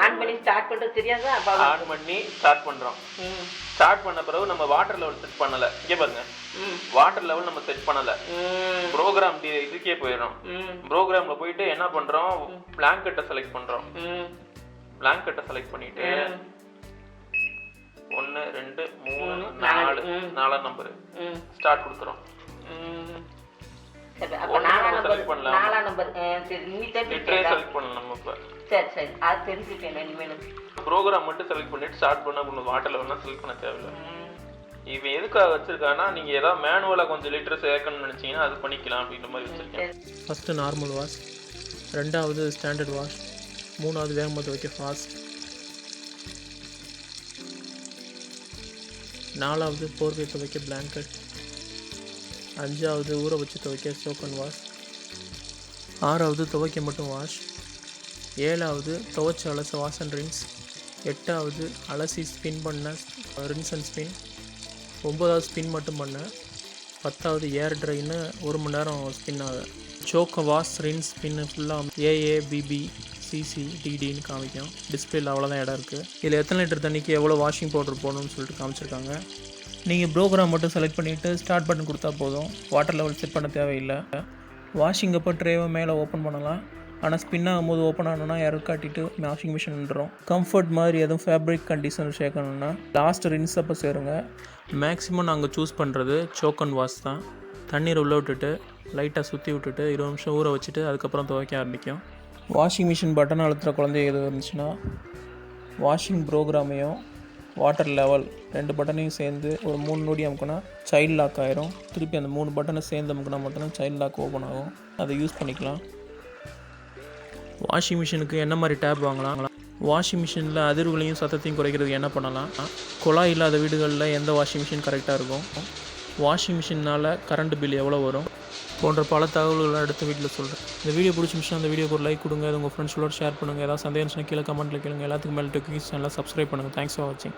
On பண்ணி start பண்றது தெரியாதா? ஆன் பண்ணி ஸ்டார்ட் பண்றோம். ஸ்டார்ட் பண்ண பிறகு நம்ம வாட்டர் லெவல் செட் பண்ணல. இங்க பாருங்க. வாட்டர் லெவல் நம்ம செட் பண்ணல. ப்ரோக்ராம் இதுக்கே போயிடும். ப்ரோக்ராம்ல போயிட்டு என்ன பண்றோம்? பிளாங்கெட்டை செலக்ட் பண்றோம். பிளாங்கெட்டை செலக்ட் பண்ணிட்டு 1 2 3 4 4 நம்பர் ஸ்டார்ட் கொடுக்குறோம். சரி அப்ப 4 நம்பர் சரி நீ செலக்ட் பண்ணலாம் நம்ம இப்ப. சரி சரி அது தெரிஞ்சுட்டேன் இனிமேல். ப்ரோக்ராம் மட்டும் செலக்ட் பண்ணிட்டு ஸ்டார்ட் பண்ணா கொஞ்சம் வாட்டர் லெவல்லாம் செலக்ட் பண்ண தேவையில்லை. இவன் எதுக்காக வச்சிருக்கான்னா நீங்க ஏதாவது மேனுவலா கொஞ்சம் லிட்டர் சேர்க்கணும்னு நினைச்சீங்கன்னா அது பண்ணிக்கலாம் அப்படின்ற மாதிரி வச்சிருக்கேன். ஃபர்ஸ்ட் நார்மல் வாஷ், ரெண்டாவது ஸ்டாண்டர்ட் வாஷ், மூணாவது வேகமாக துவைக்க ஃபாஸ்ட், நாலாவது போர்வை துவைக்க பிளாங்கெட், அஞ்சாவது ஊற வச்சு துவைக்க சோக் அண்ட் வாஷ், ஆறாவது துவைக்க மட்டும் வாஷ், ஏழாவது துவைச்சி அலச வாஷ் அண்ட் ரின்ஸ், எட்டாவது அலசி ஸ்பின் பண்ண ரின்ஸ் அண்ட் ஸ்பின், 9வது ஸ்பின் மட்டும் பண்ண, 10வது ஏர் ட்ரைன்னு 1 மணி நேரம் ஸ்பின் ஆகுது. சோக்க வாஷ் ரின்ஸ் ஸ்பின்னு ஃபுல்லாக ஏஏபிபி சிசி டிடின்னு காமிக்கும். டிஸ்பிளேல அவ்வளோதான் இடம் இருக்குது. இதில் எத்தனை லிட்டர் தண்ணிக்கு எவ்வளோ வாஷிங் பவுடர் போடணும்னு சொல்லிட்டு காமிச்சிருக்காங்க. நீங்கள் ப்ரோக்ராம் மட்டும் செலக்ட் பண்ணிவிட்டு ஸ்டார்ட் பட்டன் கொடுத்தா போதும். வாட்டர் லெவல் செட் பண்ண தேவையில்லை. வாஷிங் அப்போ ட்ரேவை மேலே ஓப்பன் பண்ணலாம். ஆனால் ஸ்பின் ஆகும்போது ஓப்பன் ஆனோன்னா எரர் காட்டிட்டு வாஷிங் மிஷின் நின்றோம். கம்ஃபர்ட் மாதிரி எதுவும் ஃபேப்ரிக் கண்டிஷனர் சேர்க்கணுன்னா லாஸ்ட் ரின்ஸ் அப்போ சேருங்க. மேக்ஸிமம் நாங்கள் சூஸ் பண்ணுறது சோக் அண்ட் வாஷ் தான். தண்ணீர் உள்ளே விட்டுட்டு லைட்டாக சுற்றி விட்டுட்டு 20 நிமிஷம் ஊற வச்சுட்டு அதுக்கப்புறம் துவைக்க ஆரம்பிக்கும். வாஷிங் மிஷின் பட்டன் அழுத்துகிற குழந்தை எது இருந்துச்சுன்னா வாஷிங் ப்ரோக்ராமையும் வாட்டர் லெவல் 2 பட்டனையும் சேர்ந்து ஒரு 3 நொடி அமுக்குனா சைல்ட் லாக் ஆயிரும். திருப்பி அந்த 3 பட்டனை சேர்ந்து அமுக்குனா மட்டும்தான் சைல்ட் லாக் ஓப்பன் ஆகும். அதை யூஸ் பண்ணிக்கலாம். வாஷிங் மிஷினுக்கு என்ன மாதிரி டேப் வாங்கலாம்? வாஷிங் மிஷினில் அதிர்வுகளையும் சத்தத்தையும் குறைக்கிறதுக்கு என்ன பண்ணலாம்? குழாய் இல்லாத வீடுகளில் எந்த வாஷிங் மிஷின் கரெக்டாக இருக்கும்? வாஷிங் மிஷினால் கரண்ட் பில் எவ்வளோ வரும்? போன்ற பல தகவல்களை அடுத்த வீட்டில் சொல்கிறேன். இந்த வீடியோ பிடிச்சிருந்துச்சுன்னா அந்த வீடியோக்கு ஒரு லைக் கொடுங்க. அது உங்கள் ஃப்ரெண்ட்ஸோட ஷேர் பண்ணுங்கள். ஏதாவது சந்தேகம் கீழே கமெண்ட்டில் கேளுங்க. எல்லாத்துக்கும் மேலே டெக்னிக்ஸ் சேனலை சப்ஸ்கிரைப் பண்ணுங்கள். தேங்க்ஸ் ஃபார் வாட்சிங்.